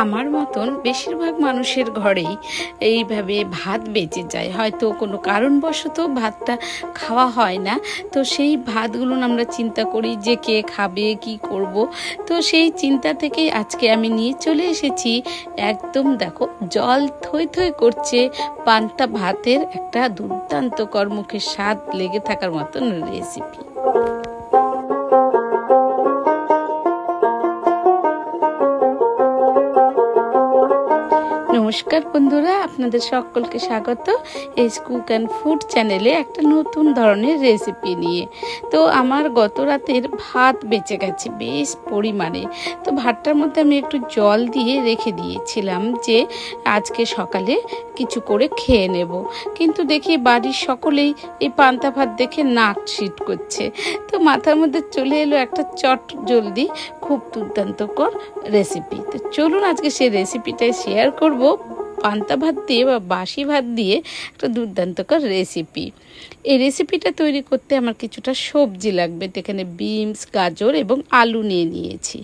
আমার মতন বেশিরভাগ মানুষের ঘরেই এইভাবে ভাত বেঁচে যায়, হয়তো কোনো কারণবশত ভাতটা খাওয়া হয় না। তো সেই ভাতগুলো আমরা চিন্তা করি যে কে খাবে, কি করব। তো সেই চিন্তা থেকেই আজকে আমি নিয়ে চলে এসেছি, একদম দেখো জল থই থই করছে পান্তা ভাতের একটা দুর্দান্তকর, মুখের স্বাদ লেগে থাকার মতন রেসিপি। নমস্কার বন্ধুরা, আপনাদের সকলকে স্বাগত এস কুক অ্যান্ড ফুড চ্যানেলে একটা নতুন ধরনের রেসিপি নিয়ে। তো আমার গত রাতের ভাত বেঁচে গেছে বেশ পরিমাণে। তো ভাতটার মধ্যে আমি একটু জল দিয়ে রেখে দিয়েছিলাম যে আজকে সকালে কিছু করে খেয়ে নেব। কিন্তু দেখি বাড়ির সকলেই এই পান্তা ভাত দেখে নাক শীত করছে। তো মাথার মধ্যে চলে এলো একটা চট জলদি খুব দুর্দান্তকর রেসিপি। তো চলুন আজকে সেই রেসিপিটাই শেয়ার করব, পান্তা ভাত দিয়ে বা বাসি ভাত দিয়ে একটা দুর্দান্তকর রেসিপি। এই রেসিপিটা তৈরি করতে আমার কিছুটা সবজি লাগবে। এখানে বিনস, গাজর এবং আলু নিয়ে নিয়েছি।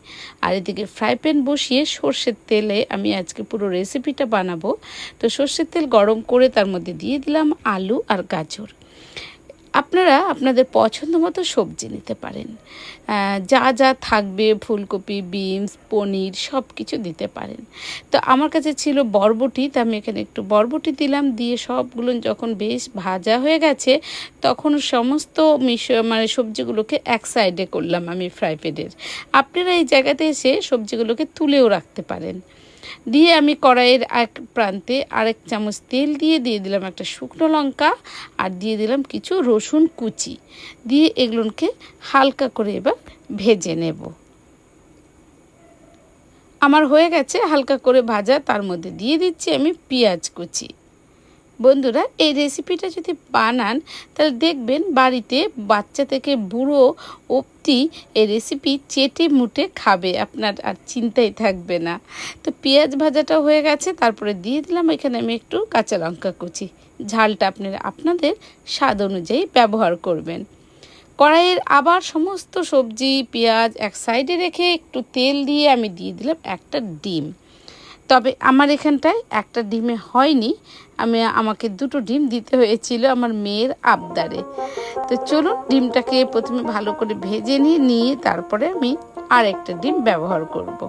আর এদিকে ফ্রাই প্যান বসিয়ে সর্ষের তেলে আমি আজকে পুরো রেসিপিটা বানাবো। তো সর্ষের তেল গরম করে তার মধ্যে দিয়ে দিলাম আলু আর গাজর। আপনারা আপনাদের পছন্দ মতো সবজি নিতে পারেন, যা যা থাকবে ফুলকপি, বিনস, পনির সব কিছু দিতে পারেন। তো আমার কাছে ছিল বরবটি, তো আমি এখানে একটু বরবটি দিলাম। দিয়ে সবগুলো যখন বেশ ভাজা হয়ে গেছে তখন সমস্ত সবজিগুলোকে এক সাইডে করলাম আমি ফ্রাই প্যানের। আপনারা এই জায়গাতে এসে সবজিগুলোকে তুলেও রাখতে পারেন। দিয়ে আমি কড়াইয়ের এক প্রান্তে আরেক চামচ তেল দিয়ে দিলাম একটা শুকনো লঙ্কা, আর দিয়ে দিলাম কিছু রসুন কুচি। দিয়ে এগুলোকে হালকা করে এবার ভেজে নেব। আমার হয়ে গেছে হালকা করে ভাজা, তার মধ্যে দিয়ে দিচ্ছি আমি পেঁয়াজ কুচি। বন্ধুরা, এই রেসিপিটা যদি বানান তাহলে দেখবেন বাড়িতে বাচ্চা থেকে বুড়ো অবধি এই রেসিপি চেটে মুটে খাবে, আপনার আর চিন্তাই থাকবে না। তো পেঁয়াজ ভাজাটা হয়ে গেছে, তারপরে দিয়ে দিলাম এখানে আমি একটু কাঁচা লঙ্কা কুচি। ঝালটা আপনারা আপনাদের স্বাদ অনুযায়ী ব্যবহার করবেন। কড়াইয়ের আবার সমস্ত সবজি পেঁয়াজ এক সাইডে রেখে একটু তেল দিয়ে আমি দিয়ে দিলাম একটা ডিম। তবে আমার এখানটায় একটা ডিমে হয়নি, আমাকে দুটো ডিম দিতে হয়েছিল আমার মেয়ের আবদারে। তো চলুন ডিমটাকে প্রথমে ভালো করে ভেজে নিয়ে তারপরে আমি আর একটা ডিম ব্যবহার করব।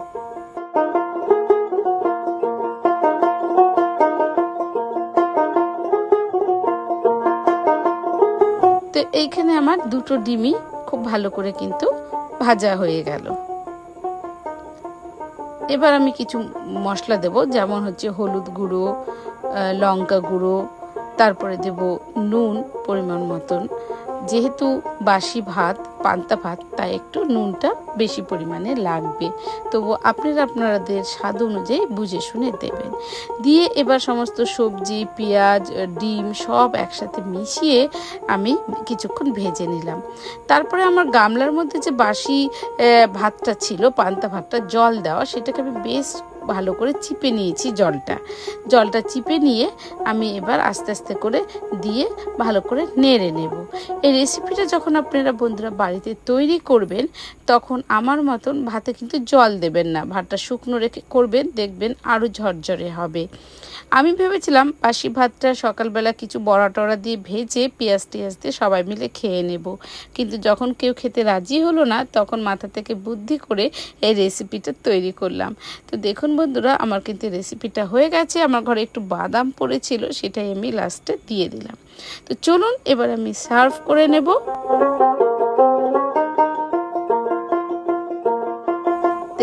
তো এইখানে আমার দুটো ডিমই খুব ভালো করে কিন্তু ভাজা হয়ে গেল। এবার আমি কিছু মশলা দেব, যেমন হচ্ছে হলুদ গুঁড়ো, লঙ্কা গুঁড়ো, তারপরে দেব নুন পরিমাণ মতন। যেহেতু বাসি ভাত, পান্তা ভাত, তাই একটু নুনটা বেশি পরিমাণে লাগবে। তবু আপনাদের স্বাদ অনুযায়ী বুঝে শুনে দেবেন। দিয়ে এবার সমস্ত সবজি, পেঁয়াজ, ডিম সব একসাথে মিশিয়ে আমি কিছুক্ষণ ভেজে নিলাম। তারপরে আমার গামলার মধ্যে যে বাসি ভাতটা ছিল, পান্তা ভাতটা জল দেওয়া, সেটাকে আমি বেশ ভালো করে চিপে নিয়েছি। জলটা চিপে নিয়ে আমি এবার আস্তে আস্তে করে দিয়ে ভালো করে নেড়ে নেব। এই রেসিপিটা যখন আপনারা বন্ধুরা বাড়িতে তৈরি করবেন তখন আমার মতন ভাতে কিন্তু জল দেবেন না, ভাতটা শুকনো রেখে করবেন, দেখবেন আরও ঝরঝরে হবে। আমি ভেবেছিলাম বাসি ভাতটা সকালবেলা কিছু বড়া টড়া দিয়ে ভেজে পেঁয়াজ টিয়াজ দিয়ে সবাই মিলে খেয়ে নেব, কিন্তু যখন কেউ খেতে রাজি হলো না তখন মাথা থেকে বুদ্ধি করে এই রেসিপিটা তৈরি করলাম। তো দেখুন বন্ধুরা, আমার কিন্তু রেসিপিটা হয়ে গেছে। আমার ঘরে একটু বাদাম পড়েছিল, সেটাই আমি লাস্টে দিয়ে দিলাম। তো চলুন এবার আমি সার্ভ করে নেব।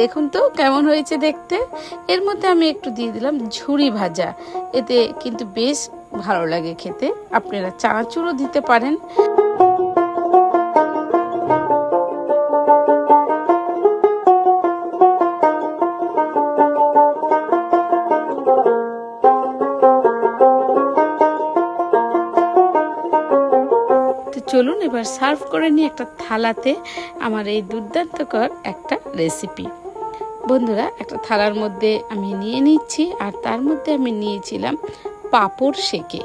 দেখুন তো কেমন হয়েছে দেখতে। এর মধ্যে আমি একটু দিয়ে দিলাম ঝুরি ভাজা, এতে কিন্তু বেশ ভালো লাগে খেতে। আপনারা চানাচুরও দিতে পারেন। চলুন এবার সার্ভ করে নিই একটা থালাতে আমার এই দুর্দান্তকর একটা রেসিপি। বন্ধুরা, একটা থালার মধ্যে আমি নিয়ে নিচ্ছি, আর তার মধ্যে আমি নিয়েছিলাম পাঁপড় সেকে।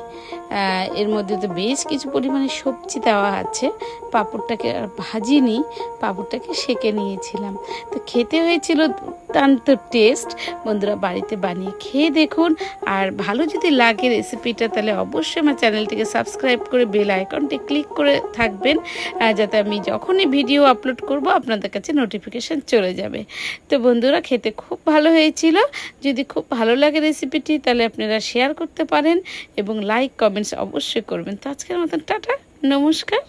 এর মধ্যে তো বেশ কিছু পরিমাণে সবজি দেওয়া আছে। পাঁপড়টাকে আর ভাজিনি, পাঁপড়টাকে সেঁকে নিয়েছিলাম। তো খেতে হয়েছিল দুর্দান্ত টেস্ট। বন্ধুরা বাড়িতে বানিয়ে খেয়ে দেখুন, আর ভালো যদি লাগে রেসিপিটা তাহলে অবশ্যই আমার চ্যানেলটিকে সাবস্ক্রাইব করে বেল আইকনটি ক্লিক করে থাকবেন, যাতে আমি যখনই ভিডিও আপলোড করব আপনাদের কাছে নোটিফিকেশান চলে যাবে। তো বন্ধুরা খেতে খুব ভালো হয়েছিল। যদি খুব ভালো লাগে রেসিপিটি তাহলে আপনারা শেয়ার করতে পারেন এবং লাইক কমেন্টস অবশ্যই করবেন। তো আজকের মতন টাটা, নমস্কার।